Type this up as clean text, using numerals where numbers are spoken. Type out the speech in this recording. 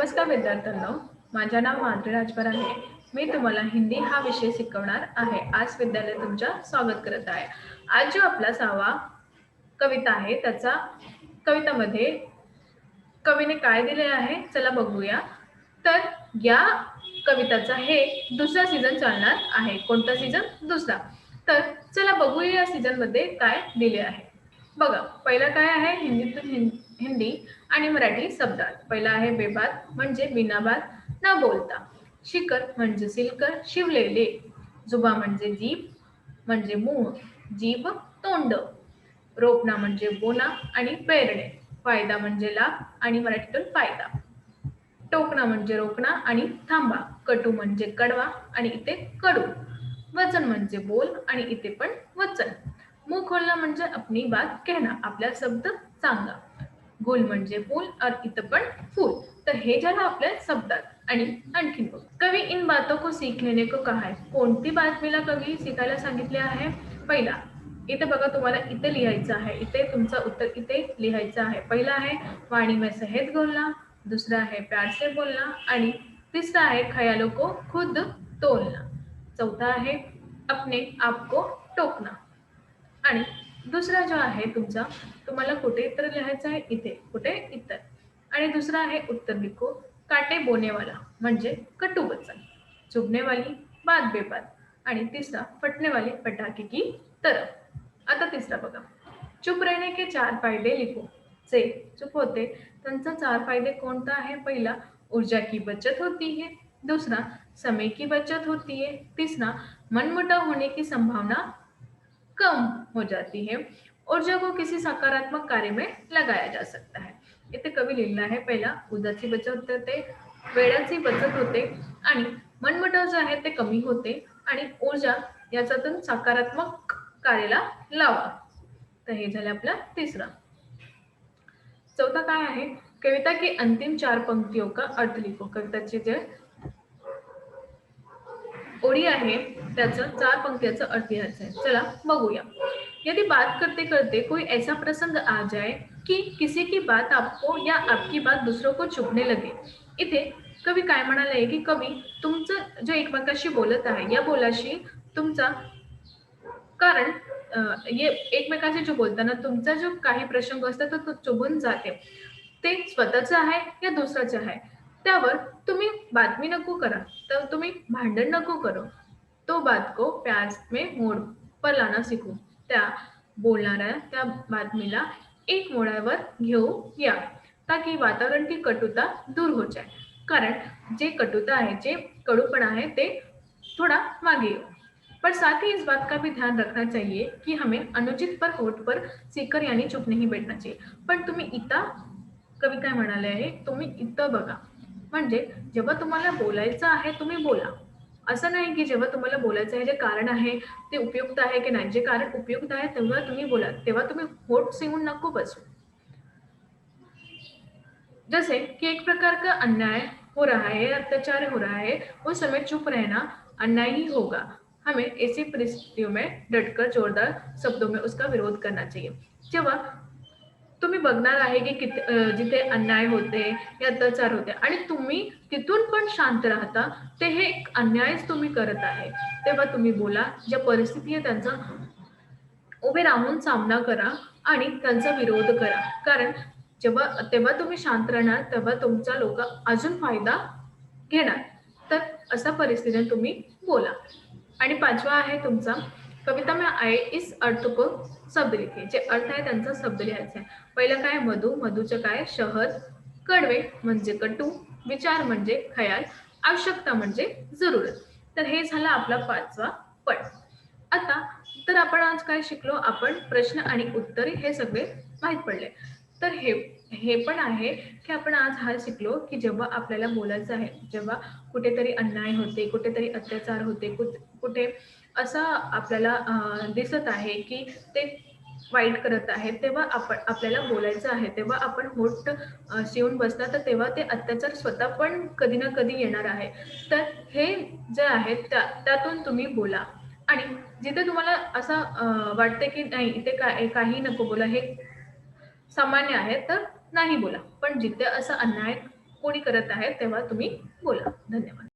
नमस्कार विद्यार्थ्यांनो, माझे नाव माधुरी राजभर आहे. मी तुम्हाला हिंदी हा विषय शिकवणार आहे. आज विद्यालय तुमच्या स्वागत करत आहे. आज जो आपला 6वा कविता आहे त्याचा कवितामध्ये कवीने काय दिले आहे चला बघूया. तर या कविताचा हे दुसरा सीझन चालणार आहे. कोणता सीझन? दुसरा. तर चला बघूया या सीझन मध्ये काय दिले आहे. बघा, पहिला काय आहे हिंदीतून हिंदी आणि मराठी शब्दात. पहिला आहे बेबाद म्हणजे बिनाबाद न बोलता. शिकर म्हणजे सिलकर शिवलेले. जुबा म्हणजे जीभ म्हणजे मूळ, जीभ तोंड. रोपणा म्हणजे बोना आणि पेरणे. फायदा म्हणजे लाभ आणि मराठीतून फायदा. टोकणा म्हणजे रोकणा आणि थांबा. कटू म्हणजे कडवा आणि इथे कडू. वचन म्हणजे बोल आणि इथे पण वचन. मुंह खोलना म्हणजे अपनी बात कहना, आपला शब्द सांगा. गुल म्हणजे फूल और इथं पण फूल. तर हे झालं आपल्या शब्दात. आणि आणखीन बघ, कवी इन बातों को सीख लेने को कहा है. कोणती बातमीला कवी शिकायला सांगितले आहे? पहिला इथे बघा, तुम्हाला इथे लिहायचं आहे. इथे तुमचं उत्तर इथे लिहायचं आहे. पहिला आहे वाणी में सहेज बोलना. दूसरा है प्यार से बोलना आणि तीसरा है ख्यालों को खुद तोलना. चौथा है अपने आप को टोकना. आणि दुसरा जो आहे तुमचा, तुम्हाला कुठे इतर लिहायचं आहे? इथे. कुठे? इतर. आणि दुसरा आहे उत्तर लिखो काटे बोने वाला म्हणजे कटू वचन. चुभने वाली बात बेबात. आणि तिसरा फटने वाली पटाखे की तरह. आता तिसरा बघा, चुप रहने के 4 फायदे लिखो. जे चुप होते त्यांचा 4 फायदे कोणता आहे? पहिला, ऊर्जा की बचत होती है. दूसरा, समय की बचत होती है. तीसरा, मनमुटाव होने की संभावना कम हो जाती है. ऊर्जा को किसी सकारात्मक कार्य में लगाया जा सकता है. इथे कवी लिहिलं आहे, पहिला ऊर्जाची बचत होते, वेळाची बचत होते आणि मनमुटाव जे आहे ते कमी होते आणि ऊर्जा याच्यातून सकारात्मक कार्याला लावा. तर हे झालं आपला तिसरा. चौथा काय आहे? कविता की अंतिम 4 पंक्तियों का अर्थ लिखो. कविताचे जे ओडी आहे त्याचा 4 पंक्तियाचा अर्थ लिहायचा आहे. चला बघूया. यदि बात करते करते कोई ऐसा प्रसंग आ जाए कि किसी की बात आपको या आपकी बात दूसरों को चुभने लगे. इथे कवी काय म्हणाले की कवी तुमचं जो एकमेकाशी बोलत आहे या बोलाशी तुमचा कारण एकमेकाशी जो बोलताना तुमचा जो काही प्रसंग असतो तो चुभून जाते. ते स्वतःचं आहे या दुसऱ्याचं आहे, त्यावर तुम्ही बातमी नको करा. तर तुम्ही भांडण नको करो. तो बात को प्यार में मोड़ पर लाना सीखो. त्या बोलणाऱ्या त्या बातमीला एक मोडावर घेऊ या, ताकि वातावरण की कटुता दूर हो जाए. कारण जे कटुता आहे, जे कडूपणा आहे ते थोड़ा मागे येऊ. पर साथ ही इस बात का भी ध्यान रखना चाहिए कि हमें अनुचित पर होठ पर सीकर यानी चुप नहीं बैठना चाहिए. पण तुम्ही इथं कवी काय म्हणाले आहे, तुम्ही इथं बघा. म्हणजे जेव्हा तुम्हाला बोलायचं आहे तुम्ही बोला. असं नाही की जेव्हा तुम्हाला बोलायचं आहे जे कारण आहे ते उपयुक्त आहे की नाही. जे कारण उपयुक्त आहे तेव्हा तुम्ही बोला. तेव्हा तुम्ही होठ सिंगून नको बसू. जैसे कि एक प्रकार का अन्याय हो रहा है, अत्याचार हो रहा है, उस समय चुप रहना अन्याय ही होगा. हमें ऐसी परिस्थितियों में डटकर जोरदार शब्दों में उसका विरोध करना चाहिए. जेव्हा तुम्ही बघणार आहे की जिथे अन्याय होते या अत्याचार होते आणि तुम्ही तिथून पण शांत राहता, ते हे एक अन्यायच तुम्ही करत आहे. तेव्हा तुम्ही बोला. ज्या परिस्थिती आहे त्यांचा उभे राहून सामना करा आणि त्यांचा विरोध करा. कारण तेव्हा तुम्ही शांत राहणार, तेव्हा तुमचा लोक अजून फायदा घेणार. तर अशा परिस्थितीत तुम्ही बोला. आणि 5वा आहे तुमचा, कविता में आए इस अर्थ को शब्द लिखे. जे अर्थ आहे त्यांचा शब्द लिहायचा आहे. पहिलं काय? मधु. मधुचं काय? शहद. कडवे म्हणजे कटू. विचार म्हणजे खयाल. आवश्यकता म्हणजे जरूरत. तर हे झालं आपला 5वा पण. आता तर आपण आज काय शिकलो? आपण प्रश्न आणि उत्तर हे सगळे माहीत पडले. तर हे पण आहे की आपण आज हा शिकलो की जेव्हा आपल्याला बोलायचं आहे, जेव्हा कुठेतरी अन्याय होते, कुठेतरी अत्याचार होते, कुठे असं आपल्याला दिसत आहे की ते वाईट करत आहे, तेव्हा आपल्याला बोलायचं आहे. तेव्हा आपण होठ शिवून बसला तर तेव्हा ते अत्याचार स्वतः पण कधी ना कधी येणार आहे. तर हे जे आहे त्यातून तुम्ही बोला. आणि जिथे तुम्हाला असं वाटते की नाही इथे काही नको बोला, हे सामान्य आहे, तर नाही बोला. पण जिथे असं अन्याय कोणी करत आहे तेव्हा तुम्ही बोला. धन्यवाद.